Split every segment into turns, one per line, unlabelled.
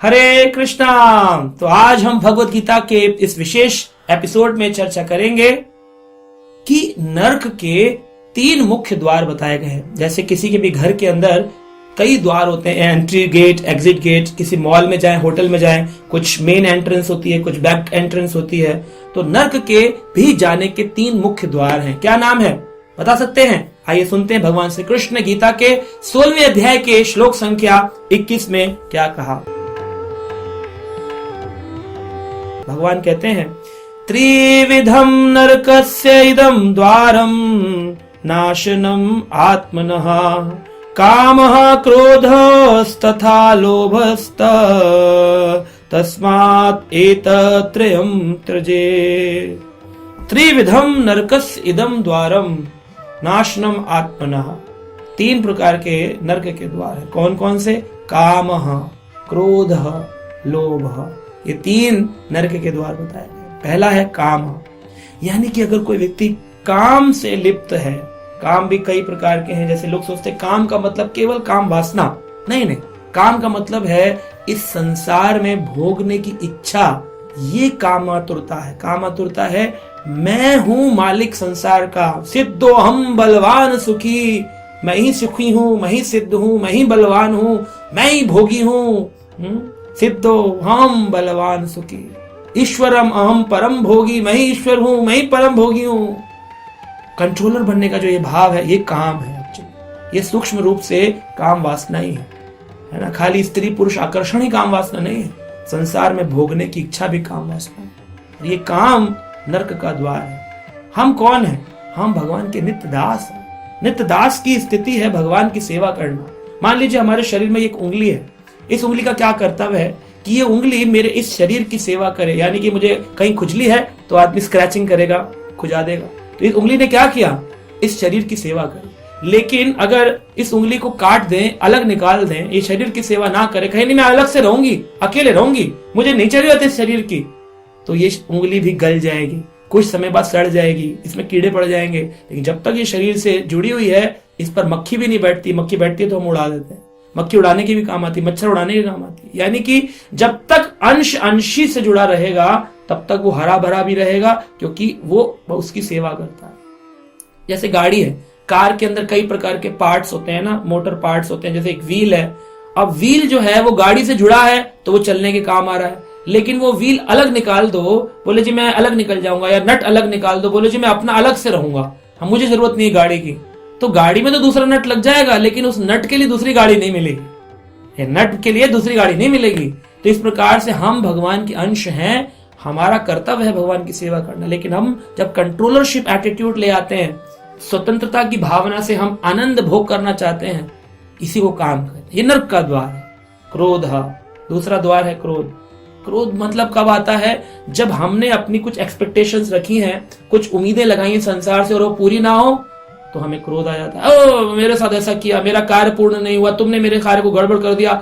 हरे कृष्णा। तो आज हम भगवत गीता के इस विशेष एपिसोड में चर्चा करेंगे कि नर्क के 3 मुख्य द्वार बताए गए हैं। जैसे किसी के भी घर के अंदर कई द्वार होते हैं, एंट्री गेट, एग्जिट गेट। किसी मॉल में जाएं, होटल में जाएं, कुछ मेन एंट्रेंस होती है, कुछ बैक एंट्रेंस होती है। तो नर्क के भी जाने के 3 मुख्य द्वार हैं। क्या नाम है, बता सकते हैं? आइए सुनते हैं भगवान श्री कृष्ण ने गीता के 16वें अध्याय के श्लोक संख्या 21 में क्या कहा। भगवान कहते हैं, त्रिविधम नरकस्य इदं द्वारम नाशनम आत्मनः कामः क्रोधस्तथा लोभस्त तस्मात् एतत्त्रयं त्यजे। त्रिविधम नरकस्य इदं द्वारम नाशनम आत्मनः। 3 प्रकार के नरक के द्वार हैं। कौन कौन से? कामः, क्रोधः, लोभः। ये 3 नरक के द्वार बताए गए। पहला है काम, यानी कि अगर कोई व्यक्ति काम से लिप्त है। काम भी कई प्रकार के हैं। जैसे लोग सोचते हैं काम का मतलब केवल काम वासना, नहीं। काम का मतलब है इस संसार में भोगने की इच्छा। ये कामातुरता है। कामातुरता है मैं हूं मालिक संसार का, सिद्धो हम बलवान सुखी। मैं ही सुखी हूं, मैं ही सिद्ध हूं, मैं ही बलवान हूं, मैं ही भोगी हूं। सिद्धो हम बलवान सुखी, ईश्वरम अहम परम भोगी। मैं ही ईश्वर हूं, मैं ही परम भोगी हूं। कंट्रोलर बनने का जो ये भाव है, ये काम है। एक्चुअली ये सूक्ष्म रूप से काम वासना ही है ना। खाली स्त्री पुरुष आकर्षण ही काम वासना नहीं है, संसार में भोगने की इच्छा भी काम वासना है। ये काम नरक का द्वार है। हम कौन है? हम भगवान के नित्य दास हैं। नित्य दास की स्थिति है भगवान की सेवा करना। मान लीजिए हमारे शरीर में एक उंगली है। इस उंगली का क्या कर्तव्य है कि ये उंगली मेरे इस शरीर की सेवा करे। यानी कि मुझे कहीं खुजली है तो आदमी स्क्रैचिंग करेगा, खुजा देगा। तो इस उंगली ने क्या किया? इस शरीर की सेवा करी। लेकिन अगर इस उंगली को काट दें, अलग निकाल दें, ये शरीर की सेवा ना करे, कहीं नहीं मैं अलग से रहूंगी, अकेले रहूंगी, मुझे नहीं जरूरत इस शरीर की, तो ये उंगली भी गल जाएगी, कुछ समय बाद सड़ जाएगी, इसमें कीड़े पड़ जाएंगे। लेकिन जब तक ये शरीर से जुड़ी हुई है, इस पर मक्खी भी नहीं बैठती। मक्खी बैठती है तो हम उड़ा देते हैं। मक्खी उड़ाने की भी काम आती, मच्छर उड़ाने की काम आती। यानी कि जब तक अंश अंशी से जुड़ा रहेगा तब तक वो हरा भरा भी रहेगा, क्योंकि वो उसकी सेवा करता है। जैसे गाड़ी है, कार के अंदर कई प्रकार के पार्ट्स होते हैं ना, मोटर पार्ट्स होते हैं। जैसे एक व्हील है, अब व्हील जो है वो गाड़ी से जुड़ा है तो वो चलने के काम आ रहा है। लेकिन वो व्हील अलग निकाल दो, बोले जी मैं अलग निकल जाऊंगा, या नट अलग निकाल दो, बोले जी मैं अपना अलग से रहूंगा, हम मुझे जरूरत नहीं है गाड़ी की, तो गाड़ी में तो दूसरा नट लग जाएगा, लेकिन उस नट के लिए दूसरी गाड़ी नहीं मिलेगी। नट के लिए दूसरी गाड़ी नहीं मिलेगी। तो इस प्रकार से हम भगवान के अंश हैं। हमारा कर्तव्य है भगवान की सेवा करना। लेकिन हम जब कंट्रोलरशिप एटीट्यूड ले आते हैं, स्वतंत्रता की भावना से हम आनंद भोग करना चाहते हैं, इसी को काम कहते हैं। ये नर्क का द्वार है। क्रोध, दूसरा द्वार है क्रोध। क्रोध मतलब कब आता है? जब हमने अपनी कुछ एक्सपेक्टेशंस रखी हैं, कुछ उम्मीदें लगाई हैं संसार से और वो पूरी ना हो तो हमें क्रोध आ जाता है। ओ मेरे साथ ऐसा किया, मेरा कार्य पूर्ण नहीं हुआ, तुमने मेरे कार्य को गड़बड़ कर दिया।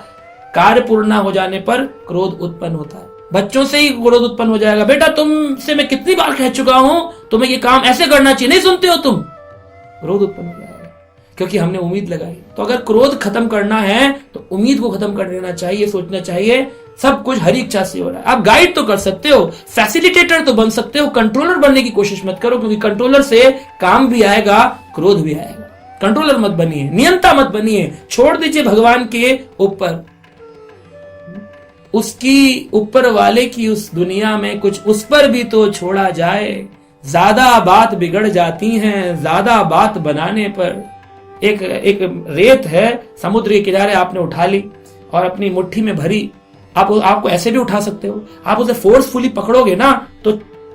कार्य पूर्ण ना हो जाने पर क्रोध उत्पन्न होता है। बच्चों से ही क्रोध उत्पन्न हो जाएगा। बेटा तुमसे मैं कितनी बार कह चुका हूं, तुम्हें ये काम ऐसे करना चाहिए, नहीं सुनते हो तुम। क्रोध उत्पन्न हो जाएगा क्योंकि हमने उम्मीद लगाई। तो अगर क्रोध खत्म करना है तो उम्मीद को खत्म कर देना चाहिए। सोचना चाहिए सब कुछ हरी इच्छा से हो रहा है। आप गाइड तो कर सकते हो, फैसिलिटेटर तो बन सकते हो, कंट्रोलर बनने की कोशिश मत करो, क्योंकि कंट्रोलर से काम भी आएगा, क्रोध भी आएगा। कंट्रोलर मत बनिए, नियंता मत बनिए। छोड़ दीजिए भगवान के ऊपर, उसकी ऊपर वाले की उस दुनिया में कुछ उस पर भी तो छोड़ा जाए। ज्यादा बात बिगड़ जाती है ज्यादा बात बनाने पर। एक रेत है, समुद्र के किनारे आपने उठा ली और अपनी मुट्ठी में भरी। आपको ऐसे भी उठा सकते हो। आप उसे फोर्सफुली पकड़ोगे ना तो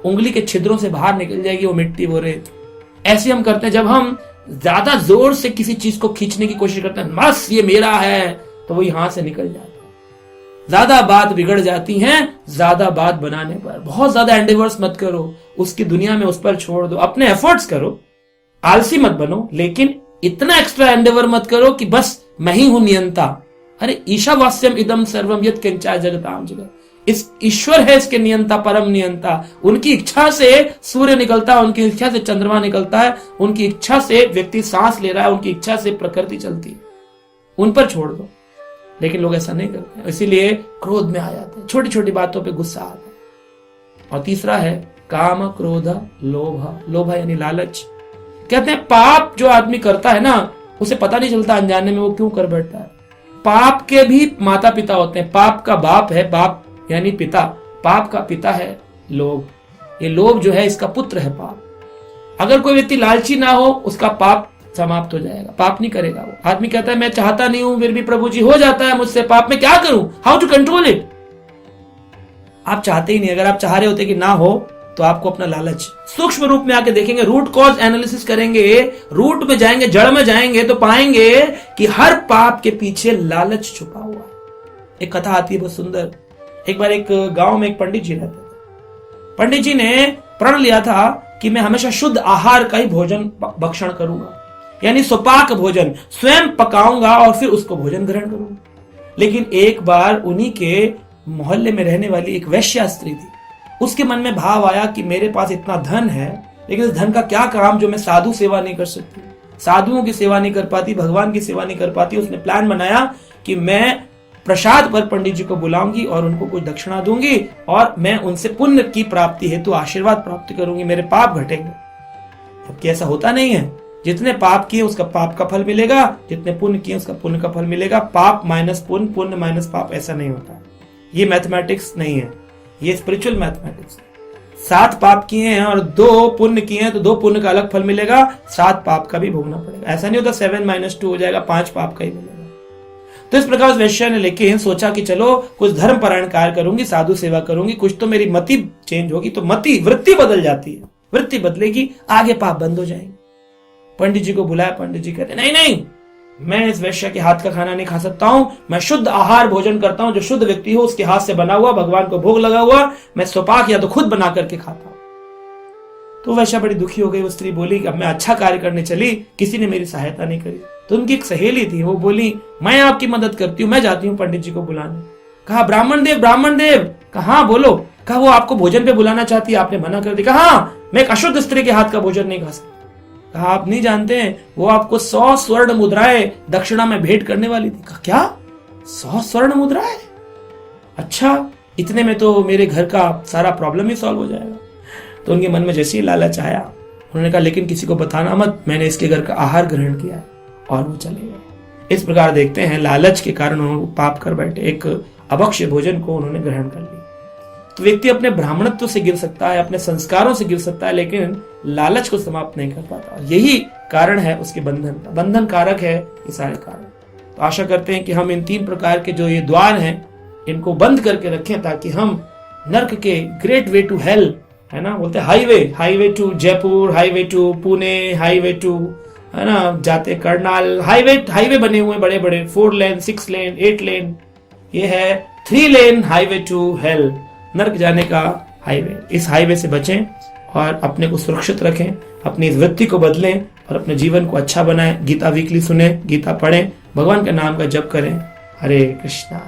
उंगली के छिद्रों से बाहर निकल जाएगी वो मिट्टी, वो रेत। ऐसे हम करते हैं जब हम ज्यादा जोर से किसी चीज को खींचने की कोशिश करते हैं, बस ये मेरा है, तो वो यहां से निकल जाता है। ज्यादा बात बिगड़ जाती है ज्यादा बात बनाने पर। बहुत ज्यादा एंडेवर्स मत करो, उसकी दुनिया में उस पर छोड़ दो। अपने एफर्ट्स करो, आलसी मत बनो, लेकिन इतना एक्स्ट्रा एंडेवर मत करो कि बस मैं ही हूं नियंता। अरे ईशावास्यम इदम सर्वम यत् किंचा जगताम जगत। इस ईश्वर है इसके नियंता, परम नियंता। उनकी इच्छा से सूर्य निकलता है, उनकी इच्छा से चंद्रमा निकलता है, उनकी इच्छा से व्यक्ति सांस ले रहा है, उनकी इच्छा से प्रकृति चलती है। उन पर छोड़ दो। लेकिन लोग ऐसा नहीं करते हैं, इसीलिए क्रोध में आ जाते हैं, छोटी छोटी बातों पे गुस्सा आता है। और तीसरा है काम क्रोध लोभ। लोभ यानी लालच। कहते हैं पाप जो आदमी करता है ना, उसे पता नहीं चलता अनजाने में वो क्यों कर बैठता है। पाप के भी माता पिता होते हैं। पाप का बाप है, बाप यानी पिता, पाप का पिता है लोभ। ये लोभ जो है इसका पुत्र है पाप। अगर कोई व्यक्ति लालची ना हो, उसका पाप समाप्त हो जाएगा, पाप नहीं करेगा वो। आदमी कहता है मैं चाहता नहीं हूं, फिर भी प्रभु जी हो जाता है मुझसे पाप, मैं क्या करूं, हाउ टू कंट्रोल इट। आप चाहते ही नहीं। अगर आप चाह रहे होते कि ना हो तो आपको अपना लालच सूक्ष्म रूप में आके देखेंगे, रूट कॉज एनालिसिस करेंगे, रूट में जाएंगे, जड़ में जाएंगे तो पाएंगे कि हर पाप के पीछे लालच छुपा हुआ है। एक कथा आती है बहुत सुंदर। एक बार एक गांव में एक पंडित जी रहते थे। पंडित जी ने प्रण लिया था कि मैं हमेशा शुद्ध आहार का ही भोजन भक्षण करूंगा, यानी सुपाक भोजन स्वयं पकाऊंगा और फिर उसको भोजन ग्रहण करूंगा। लेकिन एक बार उन्हीं के मोहल्ले में रहने वाली एक वैश्या स्त्री थी। उसके मन में भाव आया कि मेरे पास इतना धन है, लेकिन इस धन का क्या काम जो मैं साधु सेवा नहीं कर सकती, साधुओं की सेवा नहीं कर पाती, भगवान की सेवा नहीं कर पाती। उसने प्लान बनाया कि मैं प्रसाद पर पंडित जी को बुलाऊंगी और उनको कुछ दक्षिणा दूंगी और मैं उनसे पुण्य की प्राप्ति हेतु आशीर्वाद प्राप्त करूंगी, मेरे पाप घटेंगे। जबकि ऐसा होता नहीं है। जितने पाप किए उसका पाप का फल मिलेगा, जितने पुण्य किए उसका पुण्य का फल मिलेगा। पाप माइनस पुण्य, पुण्य माइनस पाप, ऐसा नहीं होता। ये मैथमेटिक्स नहीं है, ये स्पिरिचुअल मैथमेटिक्स। 7 पाप किए हैं और 2 पुण्य किए हैं तो 2 पुण्य का अलग फल मिलेगा, 7 पाप का भी भोगना पड़ेगा। ऐसा नहीं होता 7 - 2 हो जाएगा, 5 पाप का ही मिलेगा। तो इस प्रकार वैश्या ने लेकिन सोचा कि चलो कुछ धर्म परायण कार्य करूंगी, साधु सेवा करूंगी, कुछ तो मेरी मति चेंज होगी। तो मति, वृत्ति बदल जाती है, वृत्ति बदलेगी, आगे पाप बंद हो जाएंगे। पंडित जी को बुलाया। पंडित जी कहते नहीं नहीं, मैं इस वैश्य के हाथ का खाना नहीं खा सकता हूं, मैं शुद्ध आहार भोजन करता हूं, जो शुद्ध व्यक्ति हो उसके हाथ से बना हुआ, भगवान को भोग लगा हुआ, मैं सुपाक या तो खुद बना करके खाता हूं। तो वैश्या बड़ी दुखी हो गई। वो स्त्री बोली कि अब मैं अच्छा कार्य करने चली, किसी ने मेरी सहायता नहीं करी। तो उनकी एक सहेली थी, वो बोली मैं आपकी मदद करती हूँ, मैं जाती हूँ पंडित जी को बुलाने। कहा ब्राह्मण देव, ब्राह्मण देव। कहा बोलो। कहा वो आपको भोजन पे बुलाना चाहती है, आपने मना कर दिया। कहा मैं एक अशुद्ध स्त्री के हाथ का भोजन नहीं खा सकती। कहा आप नहीं जानते हैं, वो आपको 100 स्वर्ण मुद्राएं दक्षिणा में भेंट करने वाली थी। कहा क्या 100 स्वर्ण मुद्राएं? अच्छा, इतने में तो मेरे घर का सारा प्रॉब्लम ही सॉल्व हो जाएगा। तो उनके मन में जैसे ही लालच आया, उन्होंने कहा लेकिन किसी को बताना मत, मैंने इसके घर का आहार ग्रहण किया है, और वो चले गए। इस प्रकार देखते हैं लालच के कारण उन्होंने पाप कर बैठे, एक अभक्ष्य भोजन को उन्होंने ग्रहण कर लिया। तो व्यक्ति अपने ब्राह्मणत्व से गिर सकता है, अपने संस्कारों से गिर सकता है, लेकिन लालच को समाप्त नहीं कर पाता। यही कारण है उसके बंधन का, बंधन कारक है ये सारे कारण। तो आशा करते हैं कि हम इन 3 प्रकार के जो ये द्वार हैं इनको बंद करके रखें, ताकि हम नर्क के ग्रेट वे टू हेल, है ना, बोलते हैं highway to Jaipur, highway to Pune, highway to, है ना, जाते करनाल, हाईवे बने हुए बड़े बड़े, 4 लेन, 6 लेन, 8 लेन। ये है 3 लेन हाईवे टू हेल, नर्क जाने का हाईवे। इस हाईवे से बचें और अपने को सुरक्षित रखें, अपनी इस वृत्ति को बदलें और अपने जीवन को अच्छा बनाएं। गीता वीकली सुने, गीता पढ़ें, भगवान के नाम का जप करें। हरे कृष्णा।